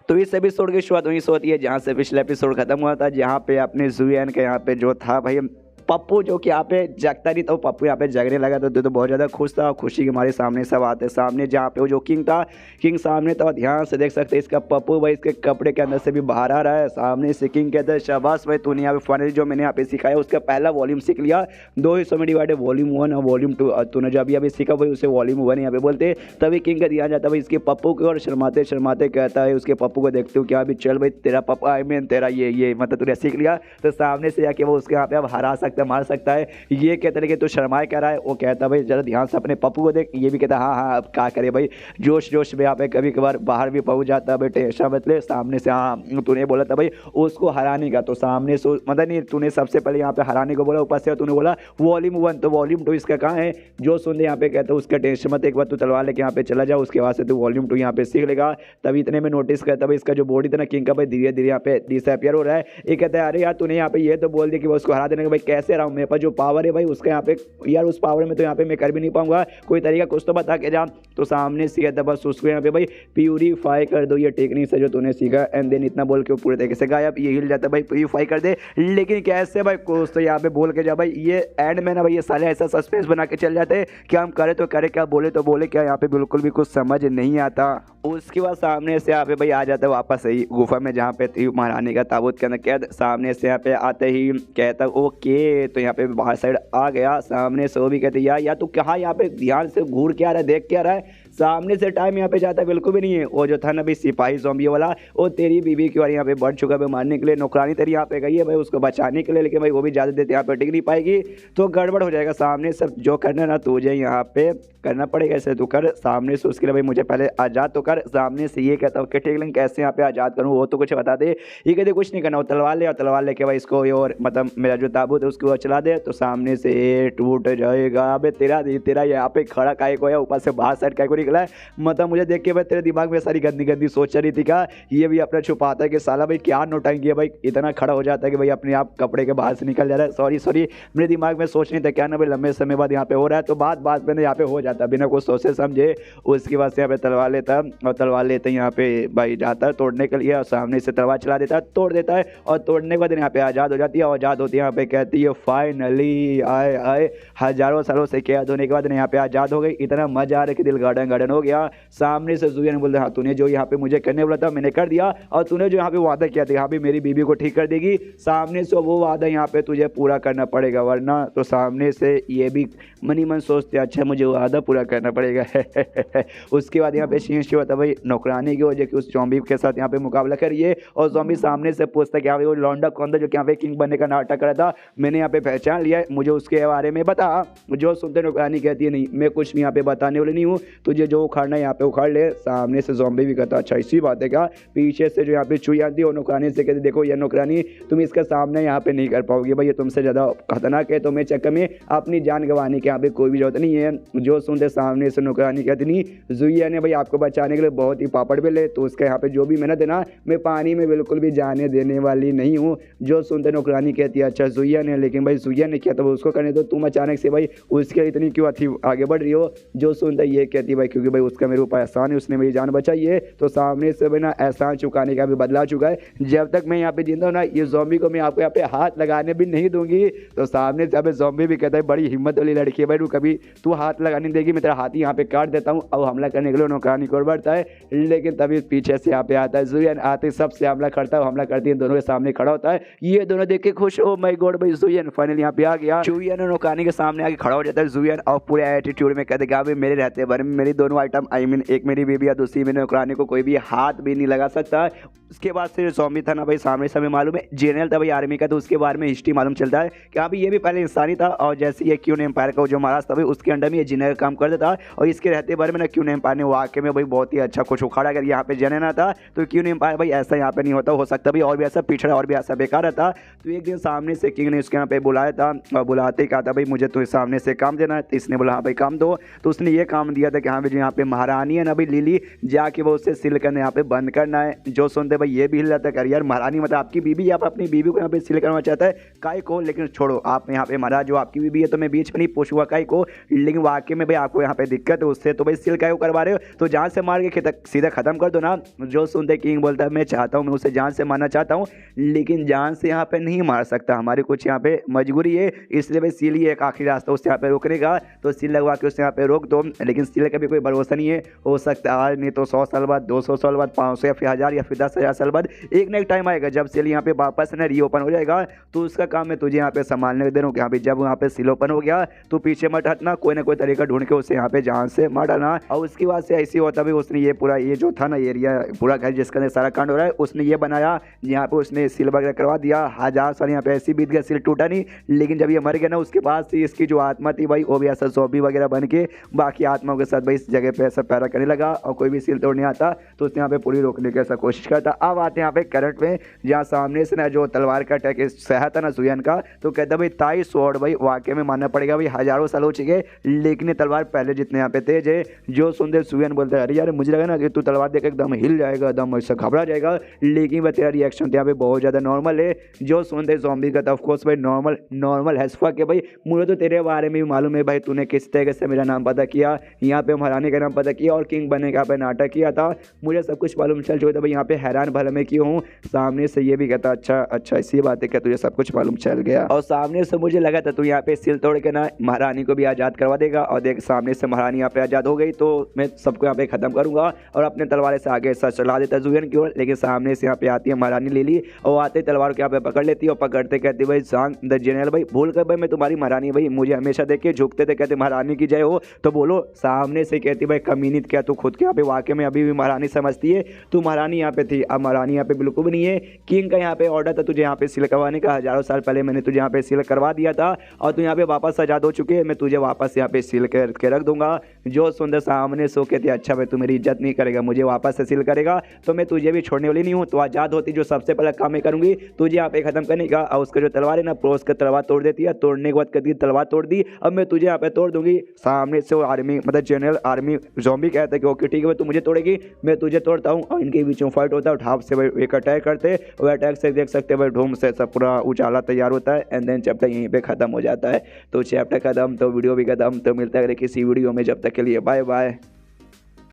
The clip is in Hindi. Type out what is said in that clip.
तो इस एपिसोड की शुरुआत वहीं से होती है जहाँ से पिछला एपिसोड खत्म हुआ था, जहाँ पे अपने जुयन के यहाँ पे जो था भाई पप्पू, जो कि यहाँ पे जगता नहीं था, पप्पू यहाँ पे जगने लगा तो बहुत ज़्यादा खुश था। खुशी के हमारे सामने सब आते सामने, जहाँ पे वो जो किंग था, किंग सामने था। ध्यान से देख सकते हैं इसका पप्पू भाई इसके कपड़े के अंदर से भी बाहर आ रहा है। सामने से किंग कहते हैं शाबाश भाई तूने यहाँ पे फाइनली जो मैंने यहाँ पे सिखाया उसका पहला वॉल्यूम सीख लिया। 2 हिस्सों में डिवाइड है, वॉल्यूम 1 और वॉल्यूम 2। तूने जो अभी सीखा भाई उसे वॉल्यूम 1 यहाँ पे बोलते। तभी किंग का ध्यान जाता भाई इसके पप्पू को और शर्माते शर्माते कहता है उसके पप्पू को देखते हो क्या अभी चल भाई तेरा पप्पा आई मीन तेरा ये मतलब तूने सीख लिया। तो सामने से जाके वो उसके यहाँ पे अब हरा सकता है, मार सकता है। ये कहते कि तू शर्माए कह रहा है। वो कहता भाई जरा ध्यान से अपने पप्पू को देख। ये भी कहता हाँ अब क्या करे भाई, जोश जोश में यहाँ पे कभी कभार बाहर भी पहुंच जाता है भाई, टेंशन मतलब सामने से। हाँ तूने बोला था भाई उसको हराने का, तो सामने से मतलब नहीं तूने सबसे पहले यहाँ पे हराने को बोला, ऊपर से तूने बोला वॉल्यूम 1, तो वॉल्यूम 2 इसका कहाँ है। जो सुन यहाँ पे कहते उसका टेंशन मत, एक बार तू तलवार लेके यहाँ पे चला जाओ, उसके बाद से तू वॉल्यूम 2 यहाँ पे सीख लेगा। तभी इतने में नोटिस करता भाई इसका जो बॉडी था ना किंग का भाई धीरे धीरे यहाँ पे डिसअपियर हो रहा है। ये कहता है अरे यार तूने यहाँ पे ये तो बोल दिया कि वो उसको हरा देने का, भाई कैसे रहा हूँ, मेरे पास जो पावर है भाई उसका यहाँ पे यार उस पावर में तो यहाँ पे मैं कर भी नहीं पाऊंगा, कोई तरीका कुछ तो बता के जा। तो सामने से कहता बस उसको यहाँ पे भाई प्यूरीफाई कर दो, ये टेक्निक से जो तूने सीखा। एंड देन इतना बोल के वो पूरे तरीके से गायब। ये हिल जाता भाई प्यूरीफाई कर दे, लेकिन कैसे भाई कुछ तो यहाँ पे बोल के जा भाई। ये एंड में ना भाई ये साले ऐसा सस्पेंस बना के चल जाते हैं क्या हम करे तो करे, क्या बोले तो बोले क्या, यहाँ पे बिल्कुल भी कुछ समझ नहीं आता। उसके बाद सामने से यहाँ पे भाई आ जाता है वापस सही गुफा में जहाँ पे थी महारानी का ताबूत के अंदर कैद। सामने से यहाँ पे आते ही कहता ओके, तो यहाँ पे बाहर साइड आ गया। सामने से वो भी कहते यार तू कहाँ यहाँ पे ध्यान से घूर के आ रहा है, देख के आ रहा है। सामने से टाइम यहाँ पे जाता बिल्कुल भी नहीं है। वो जो था ना भाई सिपाही ज़ॉम्बी वाला, वो तेरी बीवी की बार यहाँ पे बढ़ चुका है मारने के लिए, नौकरानी तेरी यहाँ पे गई है भाई उसको बचाने के लिए, लेकिन भाई वो भी ज़्यादा देर यहाँ पे टिक नहीं पाएगी, तो गड़बड़ हो जाएगा। सामने सब जो करना ना तुझे यहाँ पे करना पड़ेगा, ऐसे तू कर। सामने से उसके लिए भाई मुझे पहले आज़ाद तो कर। सामने से ये कहता हूँ कि ठीक लेकिन कैसे यहाँ पे आज़ाद करूँ वो तो कुछ बता दे। ये कहते कुछ नहीं करना, वो तलवार ले और तलवार लेके भाई इसको और मतलब मेरा जो ताबूत है उसको चला दे। तो सामने से टूट जाएगा। अबे तेरा यहाँ पे खड़ा काय को है, ऊपर से बाहर साइड काय को निकला है। मतलब मुझे देख के भाई तेरे दिमाग में सारी गंदी गंदी सोच रही थी क्या। ये भी अपना छुपाता है कि साला भाई क्या नोटाएंगे है भाई, इतना खड़ा हो जाता है कि भाई अपने आप कपड़े के बाहर से निकल जा रहा है। सॉरी मेरे दिमाग में सोच नहीं था क्या ना भाई लंबे समय बाद यहाँ पे हो रहा है, तो बात में यहाँ पे हो जाता बिना कुछ सोचे समझे। उसके बाद से यहाँ पे तलवार लेता और तलवार लेते यहाँ पे भाई जाता है तोड़ने के लिए, और सामने से तलवार चला देता है, तोड़ देता है। और तोड़ने के बाद यहाँ पे आज़ाद हो जाती है। आज़ाद होती है यहाँ पे कहती है फाइनली आए हजारों सालों से कैद होने के बाद यहाँ पे आज़ाद हो गई। इतना मजा आ रहा है कि दिल गार्डन हो गया। सामने से जुयन बोल रहा हाँ तूने जो यहाँ पे मुझे करने बोला था मैंने कर दिया, और तूने जो यहाँ पे वादा किया था यहाँ पे मेरी बीवी को ठीक कर देगी, सामने से वो वादा यहाँ पे तुझे पूरा करना पड़ेगा वरना। तो सामने से ये भी मनी मन सोचते अच्छा मुझे वादा पूरा करना पड़ेगा। उसके बाद यहाँ पे सीन शुरू होता भाई नौकरानी की वजह कि उस ज़ॉम्बी के साथ यहाँ पे मुकाबला करिए, और ज़ॉम्बी सामने से पूछता कि वो लौंडा कौन था जो यहाँ पे किंग बनने का नाटक करा था, मैंने यहाँ पे पहचान लिया, मुझे उसके बारे में बता। जो सुनते नौकरानी कहती है नहीं मैं कुछ भी यहाँ पे बताने वाली नहीं हूँ, तुझे जो उखाड़ना है यहाँ पे उखाड़ ले। सामने से ज़ॉम्बी भी कहता अच्छा इसी बात है क्या। पीछे से जो यहाँ पे चुई आती है और नौकरानी से कहती देखो ये नौकरानी तुम इसका सामना यहाँ पे नहीं कर पाओगी भाई, ये तुमसे ज़्यादा खतरनाक है, तुम्हें चक्कर में अपनी जान गंवाने की यहाँ पे कोई भी जरूरत नहीं है। जो सुनते सामने से नौकरानी कहती नहीं जुइया ने भाई आपको बचाने के लिए बहुत ही पापड़ बेले, तो उसका यहाँ पे जो भी मेहनत है ना मैं पानी में बिल्कुल भी जाने देने वाली नहीं हूँ। जो सुनते नौकरानी कहती है अच्छा जुइया ने, लेकिन भाई जुइया ने किया तो वो उसको करने दो, तुम अचानक से भाई उसके इतनी क्यों आगे बढ़ रही हो। जो सुनता ये कहती भाई क्योंकि भाई उसका मेरे ऊपर एहसान है, उसने मेरी जान बचाई है, तो सामने से बिना एहसान चुकाने का भी बदला चुका है। जब तक मैं यहाँ पे जिंदा हूँ ना ये ज़ॉम्बी को मैं आपको यहाँ पे हाथ लगाने भी नहीं दूंगी। तो सामने से यहाँ ज़ॉम्बी भी कहता है बड़ी हिम्मत वाली लड़की है भाई, कभी तू हाथ लगाने देगी मैं तेरा हाथ ही यहाँ पे काट देता हूँ। और हमला करने के लिए नौकरानी को बढ़ता है, लेकिन तभी पीछे से यहाँ पे आता है जुयन, आते सबसे हमला करता है, हमला करती है दोनों के सामने खड़ा होता है। ये दोनों देख के खुश हो माय गॉड भाई जुयन फाइनली यहाँ पे आ गया। जुयन और नौकरानी के सामने आके खड़ा हो जाता है जुयन, और पूरे एटीट्यूड में कहते भाई मेरे रहते बारे में मेरी दोनों आइटम आई मीन एक मेरी बीबी या दूसरी मेरी नौकरानी को कोई भी हाथ भी नहीं लगा सकता। उसके बाद से ज़ॉम्बी था ना भाई सामने से हमें मालूम है जनरल था भाई आर्मी का, तो उसके बारे में हिस्ट्री मालूम चलता है कि अभी ये भी पहले इंसानी था, और जैसे ये क्यून एम्पायर का जो महाराज था भाई उसके अंडर में ये जिनर का काम करता था। और इसके रहते बारे में ना क्यून एम्पायर ने वाकई में भाई बहुत ही अच्छा कुछ उखाड़ा, अगर यहाँ पे जनरल ना था तो क्यून एम्पायर भाई ऐसा यहाँ पे नहीं होता, हो सकता भाई और भी ऐसा पिछड़ा और भी ऐसा बेकार रहता। तो एक दिन सामने से किंग ने उसके यहाँ पे बुलाया था, और बुलाते ही कहा था भाई मुझे तो सामने से काम देना है, तो इसने बोला हाँ भाई काम दो। तो उसने ये काम दिया था कि हाँ भाई पे जो यहाँ पे महारानी है ना भाई लिली, जाके वो उससे सील करना यहाँ पे बंद करना है। जो सुनते भाई ये भी हिल जाता है कर यार महारानी मतलब आपकी बीबी, आप अपनी बीबी को यहाँ पे सील करना चाहता है काय को, लेकिन छोड़ो आप यहाँ पे महाराज जो आपकी बीबी है तो मैं बीच में नहीं पूछूंगा काय को, लेकिन वाकई में भाई आपको यहाँ पे दिक्कत है उससे तो भाई सील काय को करवा रहे हो, तो जान से मार के सीधा खत्म कर दो ना। जो सुनते किंग बोलता है मैं चाहता हूँ मैं उसे जान से मारना चाहता हूँ, लेकिन जान से यहाँ पे नहीं मार सकता, हमारी कुछ यहाँ पे मजबूरी है, इसलिए भाई सील ही एक आखिरी रास्ता उससे यहाँ पे रोकने का, तो सील लगवा के उससे यहाँ पे रोक दो। लेकिन सील का भी कोई भरोसा नहीं है, हो सकता है आज नहीं तो 100 साल बाद, 200 साल बाद, 500 या फिर 1000 या फिर 10,000 साल बाद एक ना एक टाइम आएगा जब सील यहाँ पे वापस ना रीओपन हो जाएगा, तो उसका काम मैं तुझे यहाँ पे संभालने दे रहा हूँ कि यहाँ पे जब यहाँ पे सील ओपन हो गया तो पीछे मत हटना, कोई ना कोई तरीका ढूंढ के उसे यहाँ पे जान से मार डालना। और उसकी बात से ऐसी होता भी उसने ये पूरा ये जो था ना एरिया पूरा घर जिसका सारा कांड हो रहा है उसने ये बनाया, यहाँ पे उसने सील वगैरह करवा दिया, 1000 साल यहाँ पे ऐसी बीत गया सील टूटा नहीं, लेकिन जब ये मर गया ना उसके बाद से इसकी जो आत्मा थी भाई वो भी ऐसा ज़ॉम्बी वगैरह बन के बाकी आत्माओं के साथ भाई इस जगह पे ऐसा पैरा करने लगा, और कोई भी सील तोड़ने आता तो उसने यहाँ पे पूरी रोकने की ऐसा कोशिश करता। अब आते हैं यहाँ पे करंट में, जहाँ सामने से ना जो तलवार का अटैक सहा था ना सुयन का, तो कहता भाई ताई स्वॉर्ड भाई वाकई में मानना पड़ेगा भाई हजारों साल हो चुके, लेकिन ये तलवार पहले जितने यहाँ पे तेज है। जो सुनते सुयन बोलता है अरे यार मुझे लगा ना कि तू तलवार देख एकदम हिल जाएगा, एकदम ऐसा घबरा जाएगा, लेकिन वह तेरा रिएक्शन यहाँ पे बहुत ज़्यादा नॉर्मल है। जो सुनते ज़ॉम्बी का ऑफ कोर्स भाई नॉर्मल हैसफा के भाई मुझे तो तेरे बारे में भी मालूम है भाई, तूने किस तरीके से मेरा नाम पता किया, यहाँ पे महारानी का नाम पता किया और किंग बनने का नाटक किया था, मुझे सब कुछ मालूम चल चुका था भाई, यहाँ पे हैरान भला मैं क्यों हूँ। सामने से ये भी कहता अच्छा इसी बात है क्या तुझे सब कुछ मालूम चल गया, और सामने से मुझे लगा था तू यहाँ पे सील तोड़ के ना महारानी को भी आज़ाद करवा देगा, और देख सामने से महारानी यहाँ पे आज़ाद हो गई तो मैं सबको यहाँ पे खत्म करूंगा और अपने तलवार से आगे ऐसा चला देता जुयन की ओर। लेकिन सामने से यहाँ पे आती है महारानी लिली और आते तलवार को यहाँ पे पकड़ लेती है और पकड़ते कहती भाई सांग द जनरल भाई भूल कर भाई मैं तुम्हारी महारानी भाई, मुझे हमेशा देख के झुकते थे कहते महारानी की जय हो, तो बोलो सामने से कहती भाई कमीनित क्या तू खुद के यहाँ पे वाकई में अभी भी महारानी समझती है, तू महारानी यहाँ पे थी अब महारानी यहाँ पे बिल्कुल भी नहीं है। किंग का यहाँ पे ऑर्डर था तुझे यहाँ पे सील करवाने का, हजारों साल पहले मैंने तुझे यहाँ पे सील करवा दिया था और तू यहाँ पे वापस आजाद हो चुके हैं, मैं तुझे वापस यहाँ पे सील करके रख दूंगा। जो सुंदर सामने सो कहते अच्छा भाई तू मेरी इज्जत नहीं करेगा, मुझे वापस से सील करेगा तो मैं तुझे भी छोड़ने वाली नहीं हूँ, तो आजाद होती जो सबसे पहला काम मैं करूंगी तुझे यहाँ पे खत्म करने का। और उसका जो तलवार है ना प्रोस का तलवार तोड़ देती है, तोड़ने के बाद कहती तलवार तोड़ दी अब मैं तुझे यहाँ पे तोड़ दूंगी। सामने से वो आर्मी मतलब जनरल आर्मी ज़ॉम्बी कहता है कि ओके ठीक है तू मुझे तोड़ेगी मैं तुझे तोड़ता हूँ, और इनके बीच में फाइट होता है, ठाप से भाई एक अटैक करते और अटैक से देख सकते हैं भाई ढूम से सब पूरा उजाला तैयार होता है एंड देन चैप्टर यहीं पे खत्म हो जाता है। तो चैप्टर खत्म तो वीडियो भी खत्म, तो मिलता है किसी वीडियो में, जब तक के लिए बाय बाय।